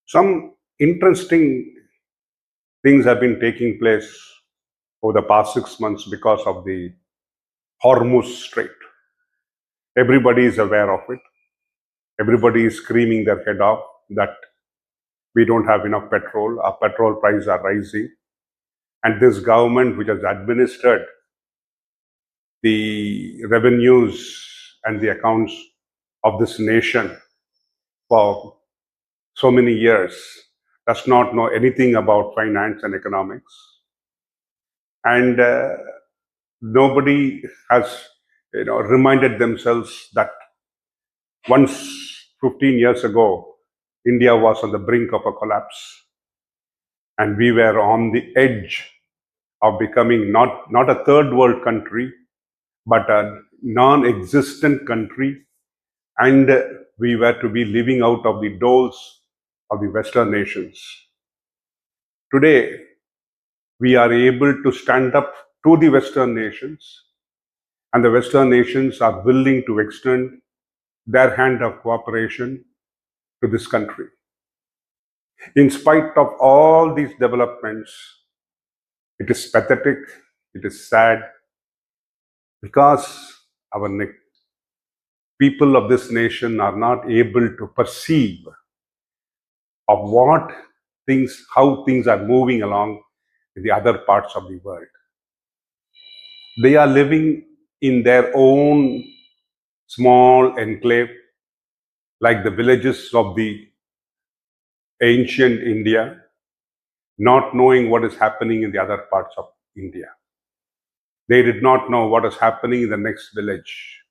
Some interesting things have been taking place over the past 6 months because of the Hormuz Strait. Everybody is aware of it. Everybody is screaming their head off that we don't have enough petrol, our petrol prices are rising. And this government, which has administered the revenues and the accounts of this nation for so many years, does not know anything about finance and economics. And nobody has reminded themselves that once 15 years ago, India was on the brink of a collapse. And we were on the edge of becoming not a third world country, but a non-existent country. And we were to be living out of the doles of the Western nations. Today, we are able to stand up to the Western nations, and the Western nations are willing to extend their hand of cooperation to this country. In spite of all these developments, it is pathetic, it is sad, because our people of this nation are not able to perceive of how things are moving along in the other parts of the world. They are living in their own small enclave, like the villages of the ancient India, not knowing what is happening in the other parts of India. They did not know what is happening in the next village.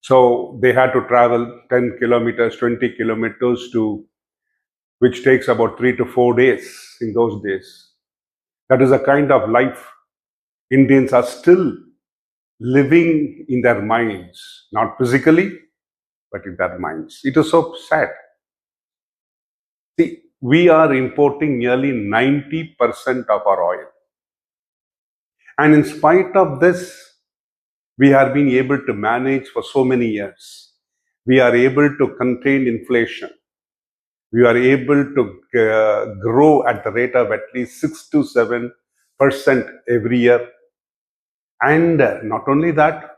So they had to travel 10 kilometers, 20 kilometers which takes about 3 to 4 days in those days. That is a kind of life Indians are still living in their minds, not physically, but in their minds. It is so sad. See, we are importing nearly 90% of our oil. And in spite of this, we have been able to manage for so many years. We are able to contain inflation. We are able to grow at the rate of at least 6 to 7% every year. And not only that,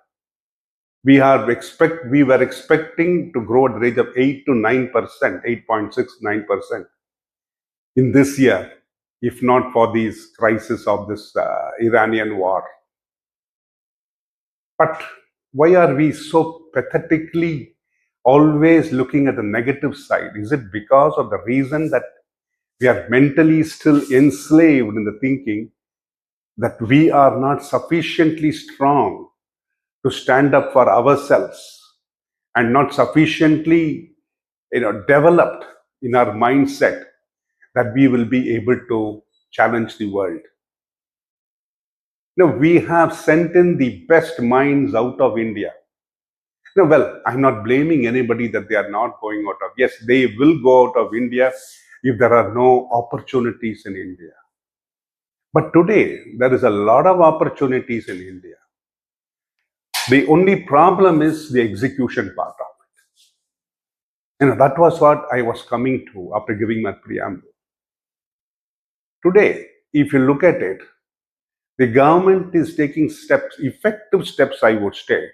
we were expecting to grow at the rate of 8 to 9%, 8.6, 9% in this year, if not for these crisis of this Iranian war. But why are we so pathetically always looking at the negative side? Is it because of the reason that we are mentally still enslaved in the thinking that we are not sufficiently strong to stand up for ourselves and not sufficiently developed in our mindset that we will be able to challenge the world? We have sent in the best minds out of India. Well, I'm not blaming anybody that they are not going out of. Yes, they will go out of India if there are no opportunities in India. But today, there is a lot of opportunities in India. The only problem is the execution part of it. That was what I was coming to after giving my preamble. Today, if you look at it, the government is taking effective steps, I would say,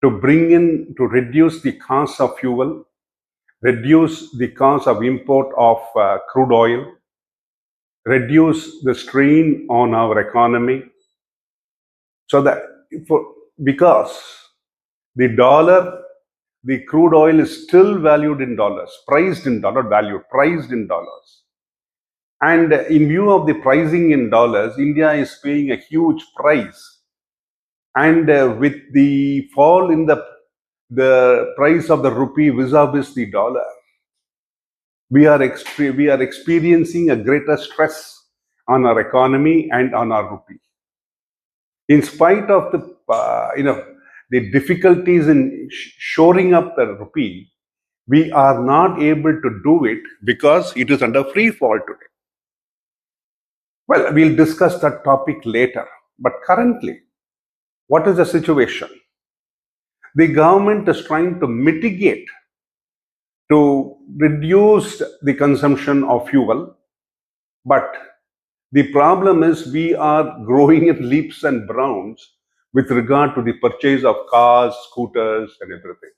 to reduce the cost of fuel, reduce the cost of import of crude oil, reduce the strain on our economy, so that because the crude oil is still valued in dollars, priced in dollars. And in view of the pricing in dollars, India is paying a huge price. And with the fall in the price of the rupee vis-a-vis the dollar, we are experiencing a greater stress on our economy and on our rupee. In spite of the difficulties in shoring up the rupee, we are not able to do it because it is under free fall today. Well, we'll discuss that topic later. But currently, what is the situation? The government is trying to mitigate to reduce the consumption of fuel. But the problem is we are growing in leaps and bounds with regard to the purchase of cars, scooters, and everything.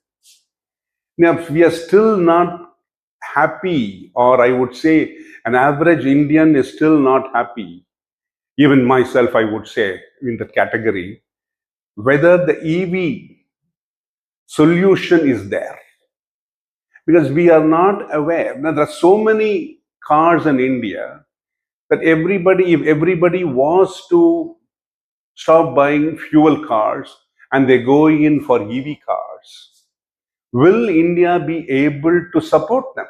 Now, we are still not happy, or I would say an average Indian is still not happy, even myself, I would say, in the category, whether the EV solution is there. Because we are not aware. Now, there are so many cars in India that if everybody was to stop buying fuel cars and they're going in for EV cars, will India be able to support them?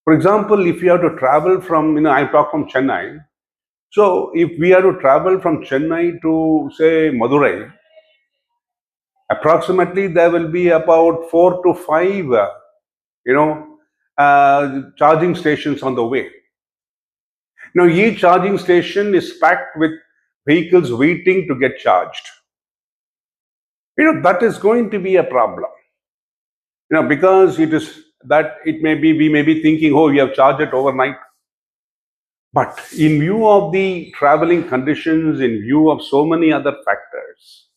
For example, if you have to travel from, I talk from Chennai. So if we are to travel from Chennai to, say, Madurai, approximately there will be about 4 to 5, charging stations on the way. Now, each charging station is packed with vehicles waiting to get charged. That is going to be a problem. Because we may be thinking, oh, we have charged it overnight. But in view of the traveling conditions, in view of so many other factors,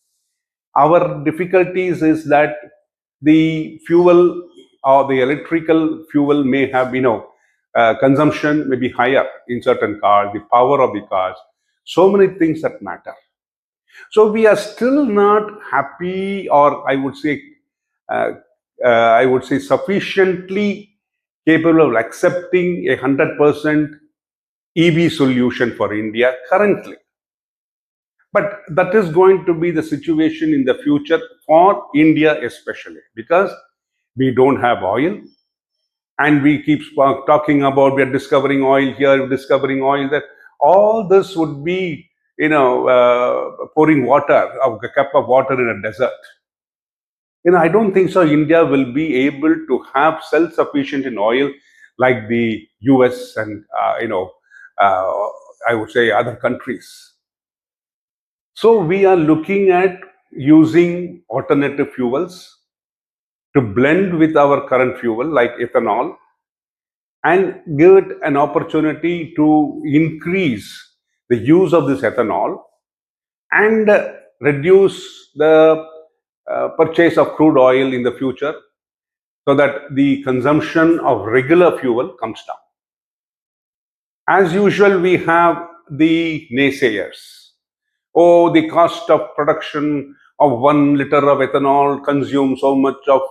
our difficulties is that the fuel or the electrical fuel may have, consumption may be higher in certain cars, the power of the cars, so many things that matter. So we are still not happy, or I would say sufficiently capable of accepting 100% EV solution for India currently. But that is going to be the situation in the future for India especially, because we don't have oil, and we keep talking about we are discovering oil here, discovering oil there. All this would be, pouring a cup of water in a desert. I don't think so. India will be able to have self-sufficient in oil like the US and, I would say other countries. So we are looking at using alternative fuels to blend with our current fuel like ethanol and give it an opportunity to increase the use of this ethanol and reduce the purchase of crude oil in the future so that the consumption of regular fuel comes down. As usual, we have the naysayers. Oh, the cost of production of 1 liter of ethanol consumes so much of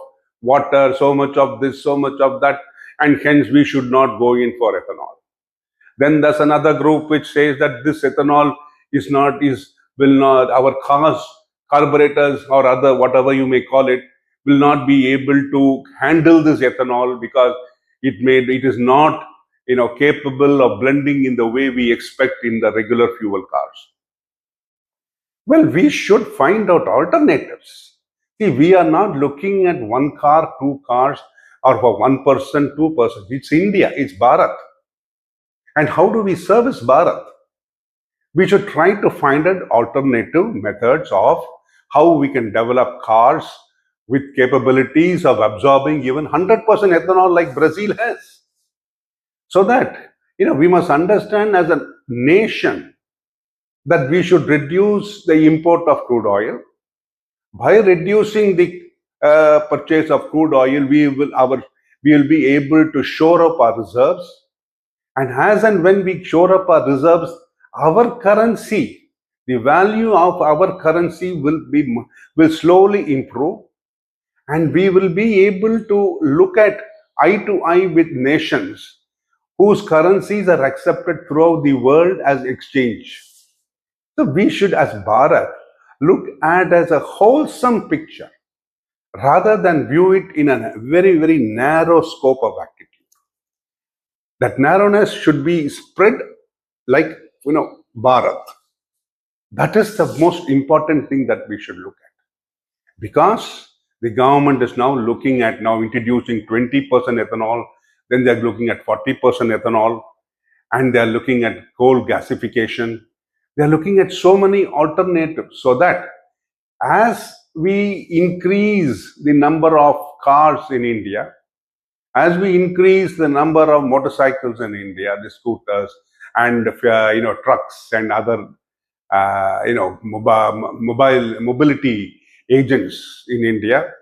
water, so much of this, so much of that, and hence we should not go in for ethanol. Then there's another group which says that this ethanol will not, our cars, carburetors or other, whatever you may call it, will not be able to handle this ethanol because it is not, capable of blending in the way we expect in the regular fuel cars. Well, we should find out alternatives. See, we are not looking at one car, two cars, or for one person, two persons. It's India, it's Bharat. And how do we service Bharat? We should try to find out alternative methods of how we can develop cars with capabilities of absorbing even 100% ethanol like Brazil has. So that, we must understand as a nation that we should reduce the import of crude oil. By reducing the purchase of crude oil, we will be able to shore up our reserves. And as and when we shore up our reserves, our currency, the value of our currency will slowly improve, and we will be able to look at eye to eye with nations whose currencies are accepted throughout the world as exchange. So we should, as Bharat, look at as a wholesome picture rather than view it in a very, very narrow scope of activity. That narrowness should be spread like, Bharat. That is the most important thing that we should look at. Because the government is now looking at introducing 20% ethanol, then they're looking at 40% ethanol, and they're looking at coal gasification. They're looking at so many alternatives so that as we increase the number of cars in India, As we increase the number of motorcycles in India, the scooters and trucks and other mobility agents in India,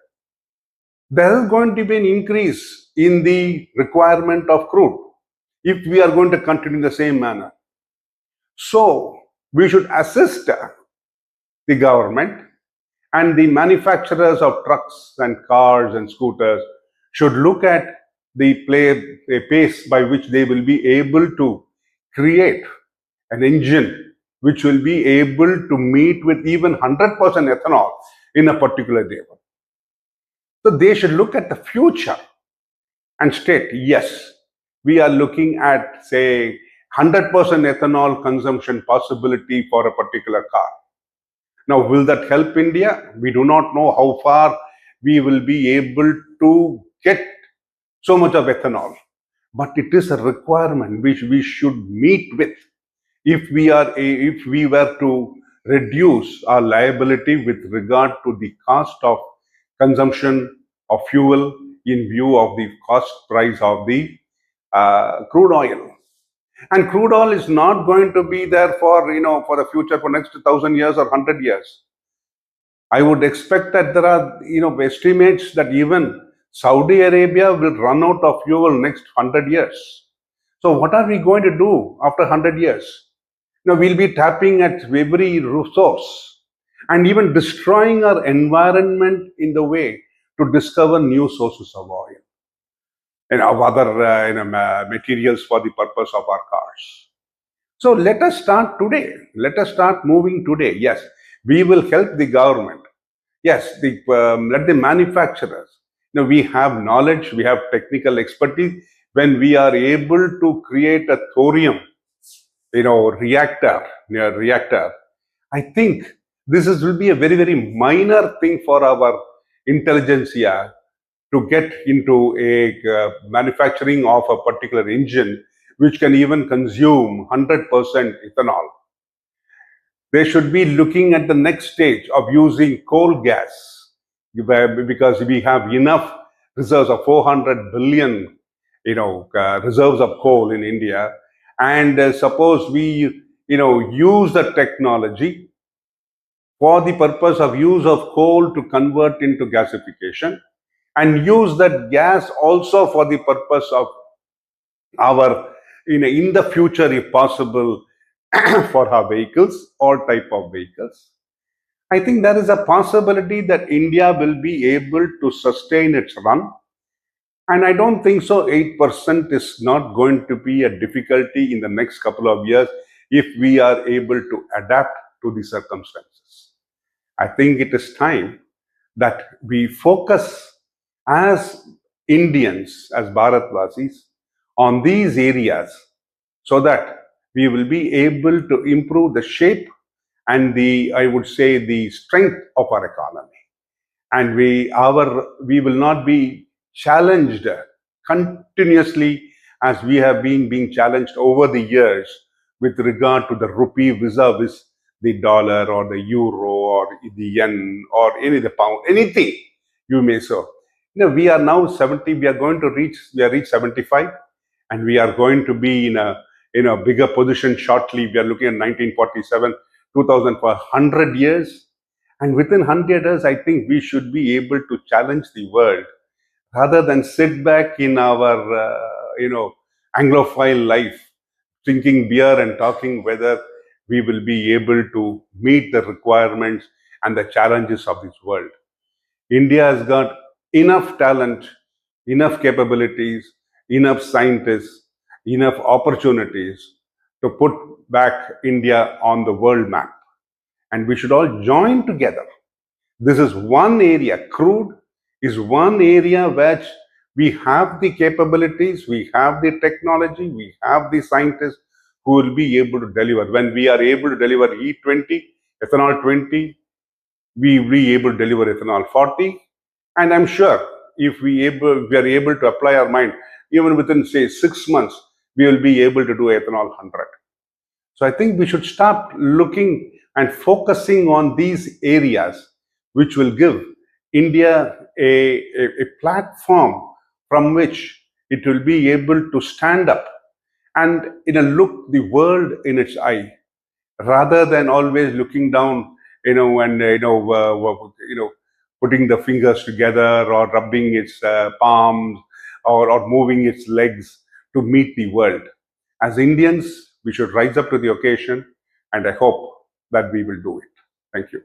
there is going to be an increase in the requirement of crude if we are going to continue in the same manner. So we should assist the government, and the manufacturers of trucks and cars and scooters should look at the pace by which they will be able to create an engine which will be able to meet with even 100% ethanol in a particular day. So they should look at the future and state, yes, we are looking at, say, 100% ethanol consumption possibility for a particular car. Now, will that help India? We do not know how far we will be able to get so much of ethanol, but it is a requirement which we should meet with if we were to reduce our liability with regard to the cost of consumption of fuel in view of the cost price of the crude oil. And crude oil is not going to be there for the future, for next 1,000 years or 100 years. I would expect that there are estimates that even Saudi Arabia will run out of fuel next 100 years. So what are we going to do after 100 years? We'll be tapping at every resource and even destroying our environment in the way to discover new sources of oil and of other materials for the purpose of our cars. So let us start today. Let us start moving today. Yes, we will help the government. Yes, let the manufacturers. We have knowledge, we have technical expertise. When we are able to create a thorium, reactor, I think will be a very, very minor thing for our intelligentsia to get into a manufacturing of a particular engine which can even consume 100% ethanol. They should be looking at the next stage of using coal gas, because we have enough reserves of 400 billion, reserves of coal in India. And suppose we, use the technology for the purpose of use of coal to convert into gasification, and use that gas also for the purpose of our, in the future, if possible, for our vehicles, all type of vehicles. I think there is a possibility that India will be able to sustain its run. And I don't think so 8% is not going to be a difficulty in the next couple of years if we are able to adapt to the circumstances. I think it is time that we focus as Indians, as Bharatvasis, on these areas so that we will be able to improve the shape and I would say, the strength of our economy. And we will not be challenged continuously as we have been being challenged over the years with regard to the rupee vis-a-vis the dollar or the euro or the yen or the pound, anything you may say. We are now 70, we have reached 75, and we are going to be in a bigger position shortly. We are looking at 1947, 2000 for 100 years. And within 100 years, I think we should be able to challenge the world rather than sit back in our, Anglophile life, drinking beer and talking whether we will be able to meet the requirements and the challenges of this world. India has got enough talent, enough capabilities, enough scientists, enough opportunities to put back India on the world map. And we should all join together. This is one area. Crude is one area where we have the capabilities, we have the technology, we have the scientists who will be able to deliver. When we are able to deliver E20, ethanol 20, we will be able to deliver ethanol 40. And I'm sure if we are able to apply our mind, even within, say, 6 months, we will be able to do ethanol 100. So I think we should start looking and focusing on these areas which will give India a platform from which it will be able to stand up and look the world in its eye, rather than always looking down, and putting the fingers together or rubbing its palms, or moving its legs to meet the world. As Indians, we should rise up to the occasion, and I hope that we will do it. Thank you.